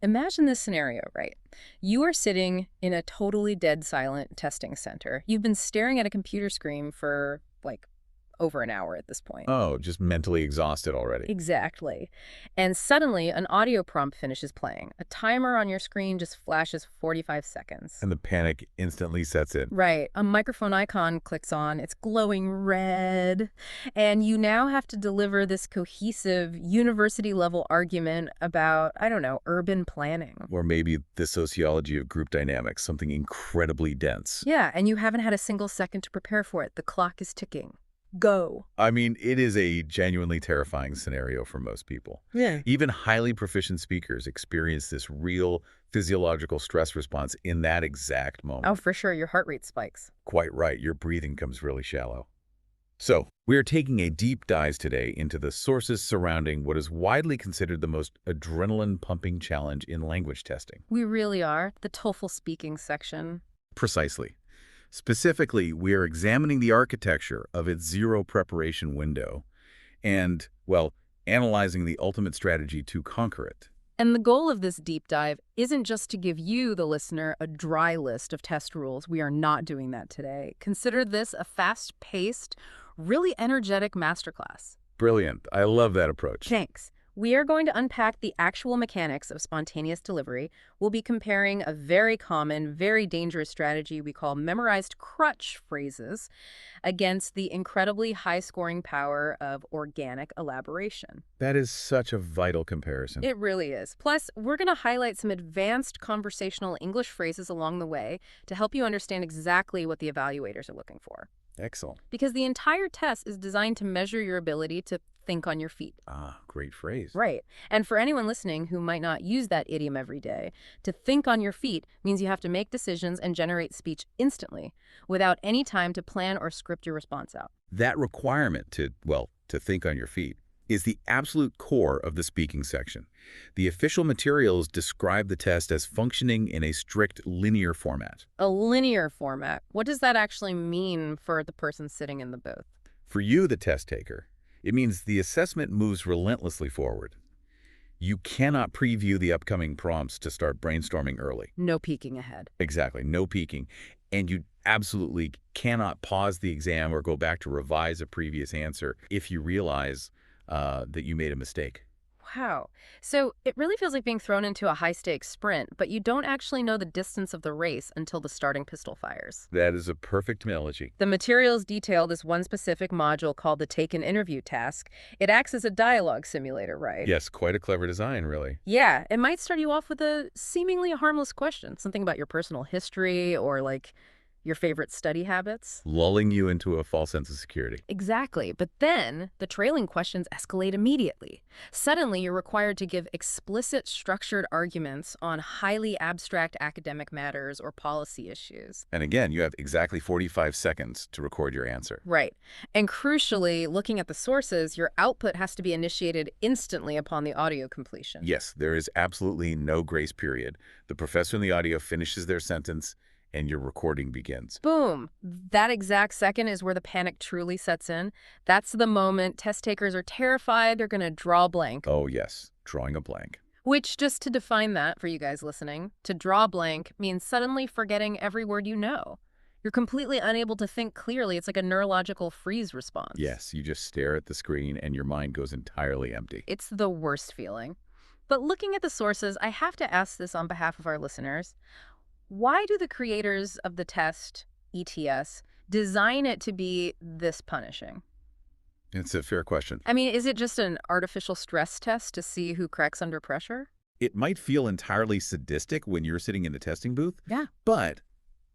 Imagine this scenario, right? You are sitting in a totally dead silent testing center. You've been staring at a computer screen for, like, over an hour at this point. Oh, just mentally exhausted already. Exactly. And suddenly, an audio prompt finishes playing. A timer on your screen just flashes 45 seconds. And the panic instantly sets in. Right. A microphone icon clicks on. It's glowing red. And you now have to deliver this cohesive, university-level argument about, I don't know, urban planning. Or maybe the sociology of group dynamics, something incredibly dense. Yeah, and you haven't had a single second to prepare for it. The clock is ticking. Go. I mean, it is a genuinely terrifying scenario for most people. Yeah. Even highly proficient speakers experience this real physiological stress response in that exact moment. Oh, for sure. Your heart rate spikes. Quite right, your breathing comes really shallow. So, we are taking a deep dive today into the sources surrounding what is widely considered the most adrenaline-pumping challenge in language testing. We really are. The TOEFL Speaking section. Precisely. Specifically, we are examining the architecture of its zero preparation window and, well, analyzing the ultimate strategy to conquer it. And the goal of this deep dive isn't just to give you, the listener, a dry list of test rules. We are not doing that today. Consider this a fast-paced, really energetic masterclass. Brilliant. I love that approach. Thanks. We are going to unpack the actual mechanics of spontaneous delivery. We'll be comparing a very common, very dangerous strategy we call memorized crutch phrases against the incredibly high-scoring power of organic elaboration. That is such a vital comparison. It really is. Plus, we're going to highlight some advanced conversational English phrases along the way to help you understand exactly what the evaluators are looking for. Excellent. Because the entire test is designed to measure your ability to think on your feet. Ah, great phrase. Right. And for anyone listening who might not use that idiom every day, to think on your feet means you have to make decisions and generate speech instantly, without any time to plan or script your response out. That requirement to think on your feet is the absolute core of the speaking section. The official materials describe the test as functioning in a strict linear format. A linear format. What does that actually mean for the person sitting in the booth? For you, the test taker, it means the assessment moves relentlessly forward. You cannot preview the upcoming prompts to start brainstorming early. No peeking ahead. Exactly, no peeking. And you absolutely cannot pause the exam or go back to revise a previous answer if you realize that you made a mistake. Wow. So it really feels like being thrown into a high-stakes sprint, but you don't actually know the distance of the race until the starting pistol fires. That is a perfect analogy. The materials detail this one specific module called the Take an Interview task. It acts as a dialogue simulator, right? Yes, quite a clever design, really. Yeah, it might start you off with a seemingly harmless question, something about your personal history or, like, your favorite study habits. Lulling you into a false sense of security. Exactly. But then the trailing questions escalate immediately. Suddenly, you're required to give explicit, structured arguments on highly abstract academic matters or policy issues. And again, you have exactly 45 seconds to record your answer. Right. And crucially, looking at the sources, your output has to be initiated instantly upon the audio completion. Yes, there is absolutely no grace period. The professor in the audio finishes their sentence, and your recording begins. Boom. That exact second is where the panic truly sets in. That's the moment test takers are terrified they're going to draw blank. Oh, yes, drawing a blank. Which, just to define that for you guys listening, to draw blank means suddenly forgetting every word you know. You're completely unable to think clearly. It's like a neurological freeze response. Yes, you just stare at the screen and your mind goes entirely empty. It's the worst feeling. But looking at the sources, I have to ask this on behalf of our listeners. Why do the creators of the test, ETS, design it to be this punishing? It's a fair question. I mean, is it just an artificial stress test to see who cracks under pressure? It might feel entirely sadistic when you're sitting in the testing booth, Yeah. but,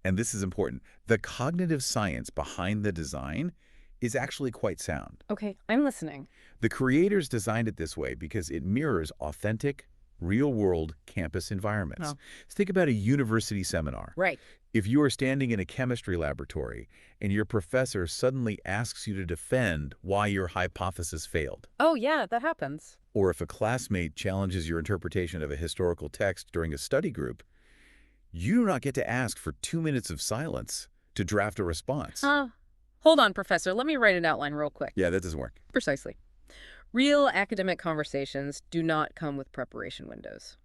and this is important, the cognitive science behind the design is actually quite sound. Okay, I'm listening. The creators designed it this way because it mirrors authentic, real-world campus environments. Oh. Think about a university seminar. Right. If you are standing in a chemistry laboratory and your professor suddenly asks you to defend why your hypothesis failed, Oh, yeah, that happens. or if a classmate challenges your interpretation of a historical text during a study group, you do not get to ask for 2 minutes of silence to draft a response. Hold on, Professor. Let me write an outline real quick. Yeah, that doesn't work. Precisely. Real academic conversations do not come with preparation windows.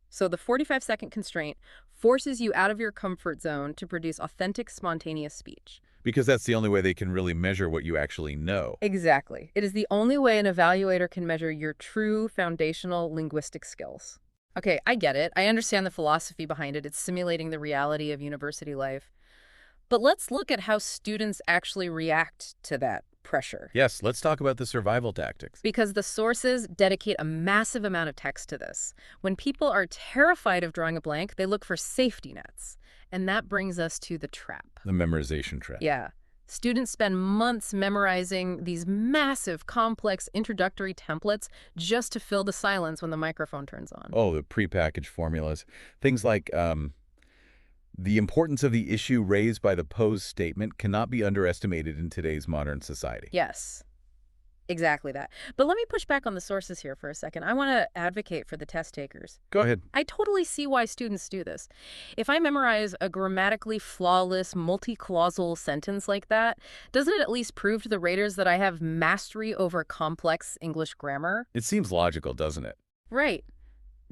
So the 45-second constraint forces you out of your comfort zone to produce authentic, spontaneous speech. Because that's the only way they can really measure what you actually know. Exactly. It is the only way an evaluator can measure your true foundational linguistic skills. Okay, I get it. I understand the philosophy behind it. It's simulating the reality of university life. But let's look at how students actually react to that pressure. Yes, let's talk about the survival tactics. Because the sources dedicate a massive amount of text to this. When people are terrified of drawing a blank, they look for safety nets. And that brings us to the trap. The memorization trap. Yeah. Students spend months memorizing these massive, complex introductory templates just to fill the silence when the microphone turns on. Oh, the prepackaged formulas. Things like the importance of the issue raised by the posed statement cannot be underestimated in today's modern society. Yes, exactly that. But let me push back on the sources here for a second. I want to advocate for the test takers. Go ahead. I totally see why students do this. If I memorize a grammatically flawless, multi-clausal sentence like that, doesn't it at least prove to the raters that I have mastery over complex English grammar? It seems logical, doesn't it? Right.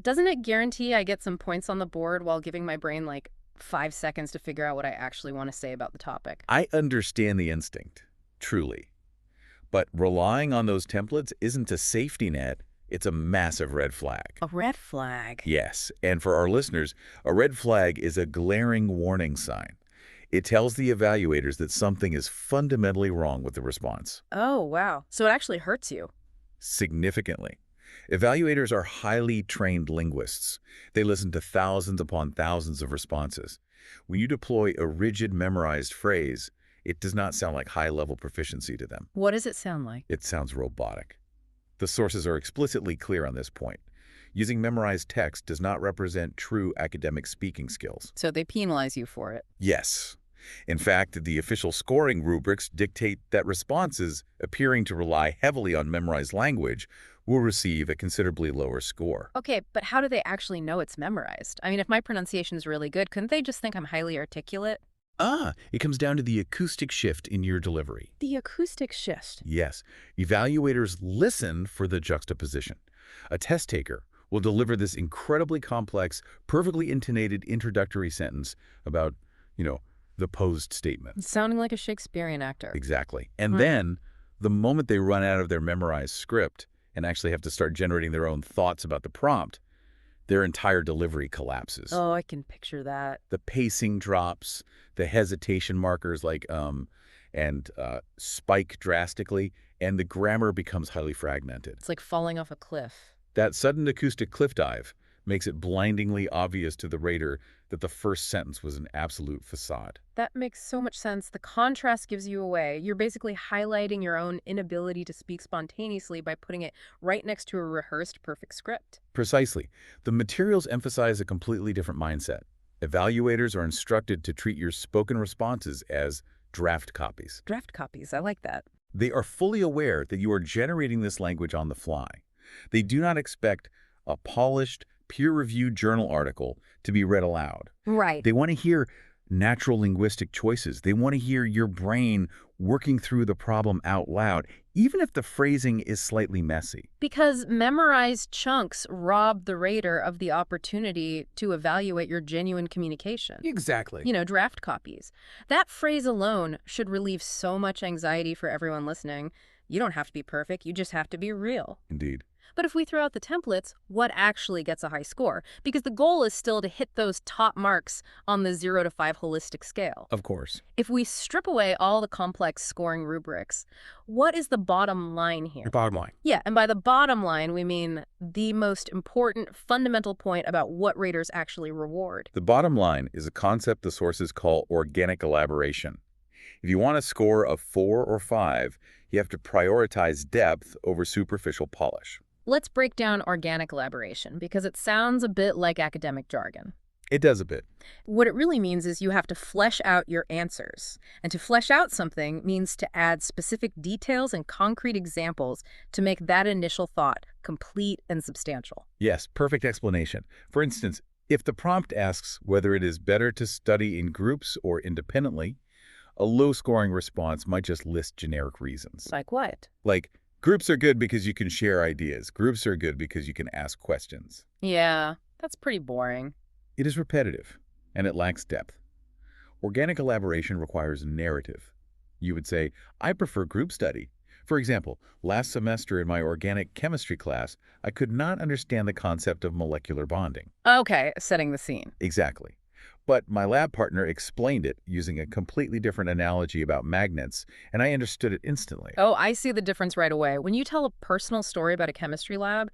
Doesn't it guarantee I get some points on the board while giving my brain like 5 seconds to figure out what I actually want to say about the topic? I understand the instinct, truly. But relying on those templates isn't a safety net, it's a massive red flag. A red flag. Yes, and for our listeners, a red flag is a glaring warning sign. It tells the evaluators that something is fundamentally wrong with the response. Oh, wow. So it actually hurts you. Significantly. Evaluators are highly trained linguists. They listen to thousands upon thousands of responses. When you deploy a rigid memorized phrase, it does not sound like high-level proficiency to them. What does it sound like? It sounds robotic. The sources are explicitly clear on this point. Using memorized text does not represent true academic speaking skills. So they penalize you for it. Yes. In fact, the official scoring rubrics dictate that responses appearing to rely heavily on memorized language will receive a considerably lower score. Okay, but how do they actually know it's memorized? I mean, if my pronunciation is really good, couldn't they just think I'm highly articulate? It comes down to the acoustic shift in your delivery. The acoustic shift. Yes, evaluators listen for the juxtaposition. A test taker will deliver this incredibly complex, perfectly intonated introductory sentence about, the posed statement. Sounding like a Shakespearean actor. Exactly. And then, the moment they run out of their memorized script and actually have to start generating their own thoughts about the prompt, their entire delivery collapses. Oh, I can picture that. The pacing drops, the hesitation markers spike drastically, and the grammar becomes highly fragmented. It's like falling off a cliff. That sudden acoustic cliff dive makes it blindingly obvious to the rater that the first sentence was an absolute facade. That makes so much sense. The contrast gives you away. You're basically highlighting your own inability to speak spontaneously by putting it right next to a rehearsed perfect script. Precisely. The materials emphasize a completely different mindset. Evaluators are instructed to treat your spoken responses as draft copies. Draft copies, I like that. They are fully aware that you are generating this language on the fly. They do not expect a polished, peer-reviewed journal article to be read aloud. Right. They want to hear natural linguistic choices. They want to hear your brain working through the problem out loud, even if the phrasing is slightly messy. Because memorized chunks rob the rater of the opportunity to evaluate your genuine communication. Exactly. Draft copies. That phrase alone should relieve so much anxiety for everyone listening. You don't have to be perfect, you just have to be real. Indeed. But if we throw out the templates, what actually gets a high score? Because the goal is still to hit those top marks on the 0 to 5 holistic scale. Of course. If we strip away all the complex scoring rubrics, what is the bottom line here? Your bottom line. Yeah, and by the bottom line, we mean the most important fundamental point about what raters actually reward. The bottom line is a concept the sources call organic elaboration. If you want a score of 4 or 5, you have to prioritize depth over superficial polish. Let's break down organic elaboration, because it sounds a bit like academic jargon. It does a bit. What it really means is you have to flesh out your answers. And to flesh out something means to add specific details and concrete examples to make that initial thought complete and substantial. Yes, perfect explanation. For instance, if the prompt asks whether it is better to study in groups or independently, a low-scoring response might just list generic reasons. Like what? Like, groups are good because you can share ideas. Groups are good because you can ask questions. Yeah, That's pretty boring. It is repetitive, and it lacks depth. Organic elaboration requires narrative. You would say, I prefer group study. For example, last semester in my organic chemistry class, I could not understand the concept of molecular bonding. Okay, setting the scene. Exactly. But my lab partner explained it using a completely different analogy about magnets, and I understood it instantly. Oh, I see the difference right away. When you tell a personal story about a chemistry lab,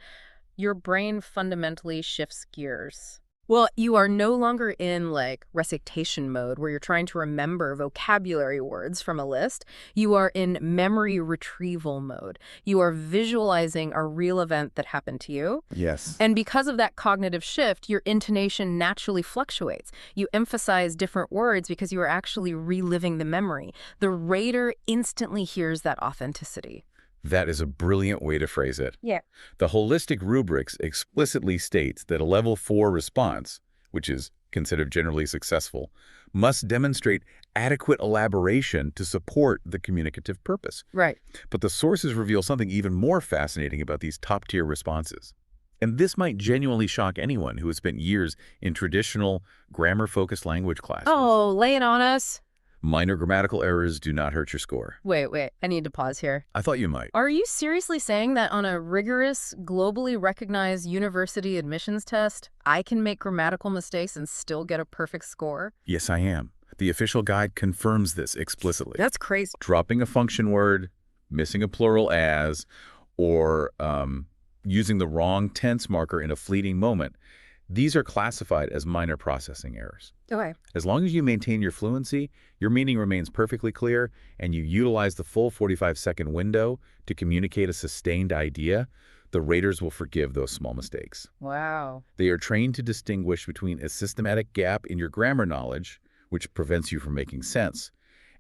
your brain fundamentally shifts gears. Well, you are no longer in like recitation mode where you're trying to remember vocabulary words from a list. You are in memory retrieval mode. You are visualizing a real event that happened to you. Yes. And because of that cognitive shift, your intonation naturally fluctuates. You emphasize different words because you are actually reliving the memory. The reader instantly hears that authenticity. That is a brilliant way to phrase it. Yeah. The holistic rubrics explicitly states that a level 4 response, which is considered generally successful, must demonstrate adequate elaboration to support the communicative purpose. Right. But the sources reveal something even more fascinating about these top-tier responses. And this might genuinely shock anyone who has spent years in traditional grammar-focused language classes. Oh, lay it on us. Minor grammatical errors do not hurt your score. Wait. I need to pause here. I thought you might. Are you seriously saying that on a rigorous, globally recognized university admissions test, I can make grammatical mistakes and still get a perfect score? Yes, I am. The official guide confirms this explicitly. That's crazy. Dropping a function word, missing a plural as, or using the wrong tense marker in a fleeting moment, these are classified as minor processing errors. Okay. As long as you maintain your fluency, your meaning remains perfectly clear, and you utilize the full 45-second window to communicate a sustained idea, the raters will forgive those small mistakes. Wow. They are trained to distinguish between a systematic gap in your grammar knowledge, which prevents you from making sense,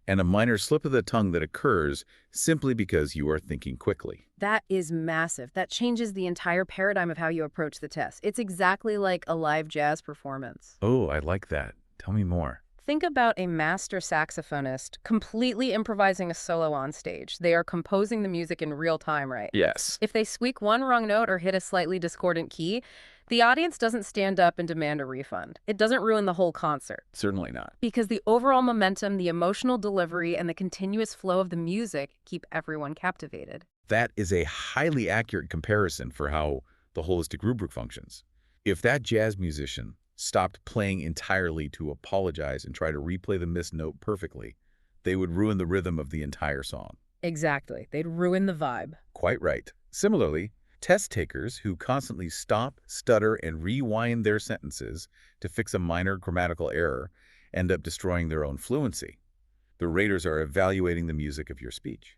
and a minor slip of the tongue that occurs simply because you are thinking quickly. That is massive. That changes the entire paradigm of how you approach the test. It's exactly like a live jazz performance. Oh, I like that. Tell me more. Think about a master saxophonist completely improvising a solo on stage. They are composing the music in real time, right? Yes. If they squeak one wrong note or hit a slightly discordant key, the audience doesn't stand up and demand a refund. It doesn't ruin the whole concert. Certainly not. Because the overall momentum, the emotional delivery, and the continuous flow of the music keep everyone captivated. That is a highly accurate comparison for how the holistic rubric functions. If that jazz musician stopped playing entirely to apologize and try to replay the missed note perfectly, they would ruin the rhythm of the entire song. Exactly. They'd ruin the vibe. Quite right. Similarly, test takers who constantly stop, stutter, and rewind their sentences to fix a minor grammatical error end up destroying their own fluency. The raters are evaluating the music of your speech.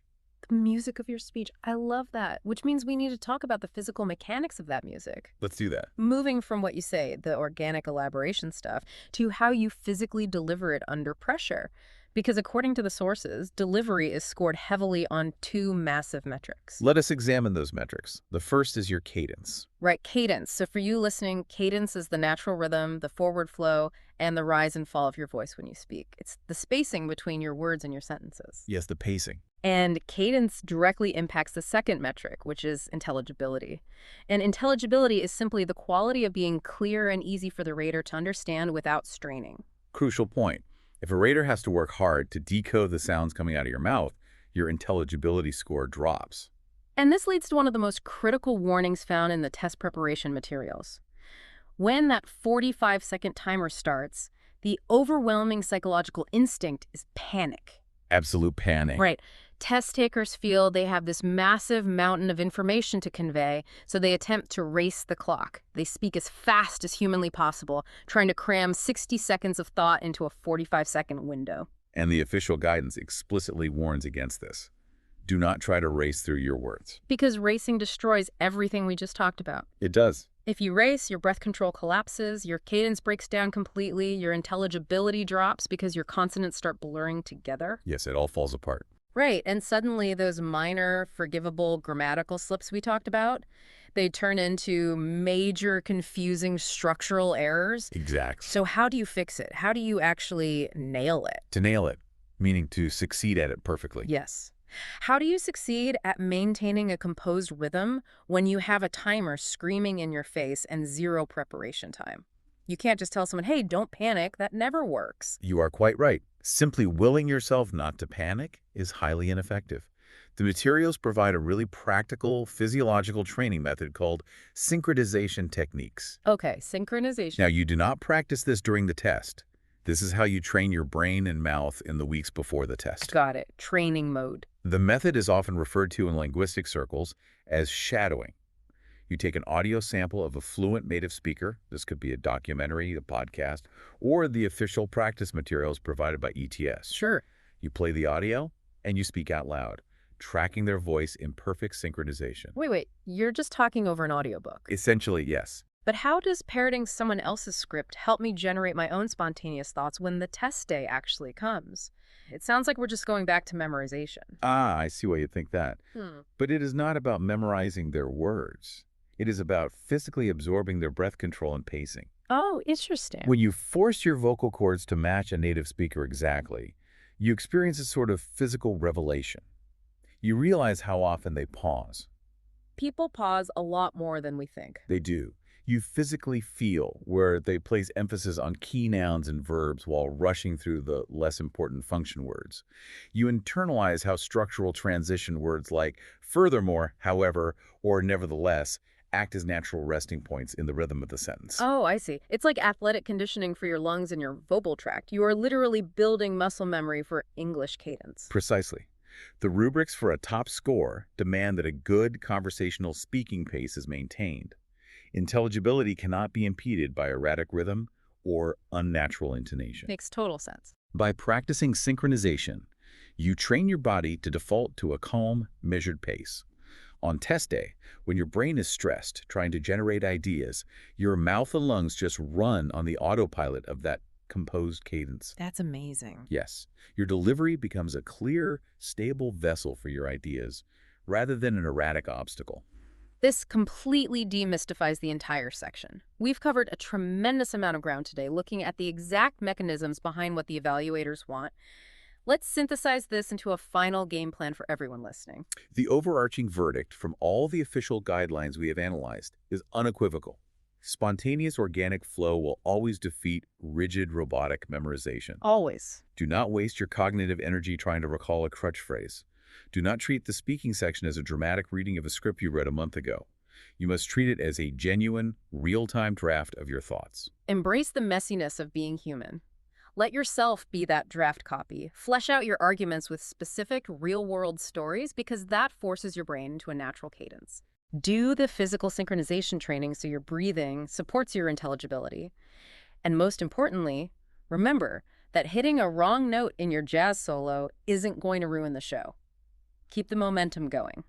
The music of your speech. I love that, which means we need to talk about the physical mechanics of that music. Let's do that. Moving from what you say, the organic elaboration stuff, to how you physically deliver it under pressure. Because according to the sources, delivery is scored heavily on two massive metrics. Let us examine those metrics. The first is your cadence. Right, cadence. So for you listening, cadence is the natural rhythm, the forward flow, and the rise and fall of your voice when you speak. It's the spacing between your words and your sentences. Yes, the pacing. And cadence directly impacts the second metric, which is intelligibility. And intelligibility is simply the quality of being clear and easy for the reader to understand without straining. Crucial point. If a rater has to work hard to decode the sounds coming out of your mouth, your intelligibility score drops. And this leads to one of the most critical warnings found in the test preparation materials. When that 45-second timer starts, the overwhelming psychological instinct is panic. Absolute panic. Right. Test takers feel they have this massive mountain of information to convey, so they attempt to race the clock. They speak as fast as humanly possible, trying to cram 60 seconds of thought into a 45-second window. And the official guidance explicitly warns against this. Do not try to race through your words. Because racing destroys everything we just talked about. It does. If you race, your breath control collapses, your cadence breaks down completely, your intelligibility drops because your consonants start blurring together. Yes, it all falls apart. Right, and suddenly those minor, forgivable grammatical slips we talked about, they turn into major, confusing structural errors. Exactly. So how do you fix it? How do you actually nail it? To nail it, meaning to succeed at it perfectly. Yes. How do you succeed at maintaining a composed rhythm when you have a timer screaming in your face and zero preparation time? You can't just tell someone, hey, don't panic. That never works. You are quite right. Simply willing yourself not to panic is highly ineffective. The materials provide a really practical physiological training method called synchronization techniques. Okay, Now, synchronization. you do not practice this during the test. This is how you train your brain and mouth in the weeks before the test. Got it. Training mode. The method is often referred to in linguistic circles as shadowing. You take an audio sample of a fluent native speaker, this could be a documentary, a podcast, or the official practice materials provided by ETS. Sure. You play the audio, and you speak out loud, tracking their voice in perfect synchronization. Wait. You're just talking over an audiobook. Essentially, yes. But how does parroting someone else's script help me generate my own spontaneous thoughts when the test day actually comes? It sounds like we're just going back to memorization. Ah, I see why you think that. But it is not about memorizing their words. It is about physically absorbing their breath control and pacing. Oh, interesting. When you force your vocal cords to match a native speaker exactly, you experience a sort of physical revelation. You realize how often they pause. People pause a lot more than we think. They do. You physically feel where they place emphasis on key nouns and verbs while rushing through the less important function words. You internalize how structural transition words like furthermore, however, or nevertheless act as natural resting points in the rhythm of the sentence. Oh, I see. It's like athletic conditioning for your lungs and your vocal tract. You are literally building muscle memory for English cadence. Precisely. The rubrics for a top score demand that a good conversational speaking pace is maintained. Intelligibility cannot be impeded by erratic rhythm or unnatural intonation. Makes total sense. By practicing synchronization, you train your body to default to a calm, measured pace. On test day, when your brain is stressed, trying to generate ideas, your mouth and lungs just run on the autopilot of that composed cadence. That's amazing. Yes, your delivery becomes a clear, stable vessel for your ideas, rather than an erratic obstacle. This completely demystifies the entire section. We've covered a tremendous amount of ground today looking at the exact mechanisms behind what the evaluators want. Let's synthesize this into a final game plan for everyone listening. The overarching verdict from all the official guidelines we have analyzed is unequivocal. Spontaneous organic flow will always defeat rigid robotic memorization. Always. Do not waste your cognitive energy trying to recall a crutch phrase. Do not treat the speaking section as a dramatic reading of a script you read a month ago. You must treat it as a genuine, real-time draft of your thoughts. Embrace the messiness of being human. Let yourself be that draft copy. Flesh out your arguments with specific, real-world stories because that forces your brain into a natural cadence. Do the physical synchronization training so your breathing supports your intelligibility. And most importantly, remember that hitting a wrong note in your jazz solo isn't going to ruin the show. Keep the momentum going.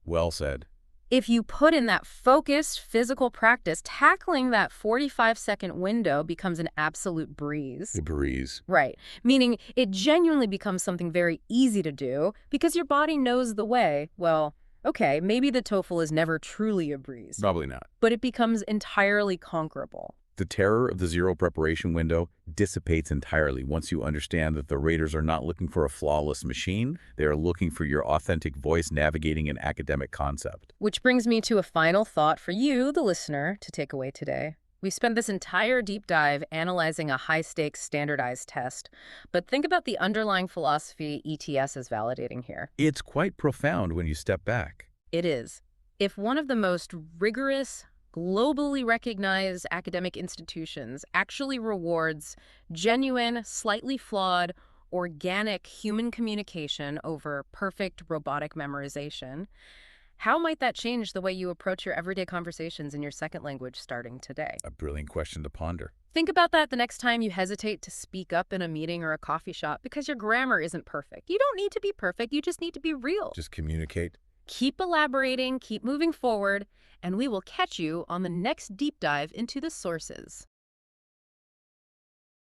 Well said. If you put in that focused physical practice, tackling that 45-second window becomes an absolute breeze. A breeze. Right. Meaning it genuinely becomes something very easy to do because your body knows the way. Well, okay, maybe the TOEFL is never truly a breeze, Probably not. but it becomes entirely conquerable. The terror of the zero preparation window dissipates entirely once you understand that the raters are not looking for a flawless machine. They are looking for your authentic voice navigating an academic concept. Which brings me to a final thought for you, the listener, to take away today. We spent this entire deep dive analyzing a high-stakes standardized test, but think about the underlying philosophy ETS is validating here. It's quite profound when you step back. It is. If one of the most rigorous, globally recognized academic institutions actually rewards genuine, slightly flawed, organic human communication over perfect robotic memorization, how might that change the way you approach your everyday conversations in your second language starting today? A brilliant question to ponder. Think about that the next time you hesitate to speak up in a meeting or a coffee shop because your grammar isn't perfect. You don't need to be perfect, you just need to be real. Just communicate. Keep elaborating, keep moving forward, and we will catch you on the next deep dive into the sources.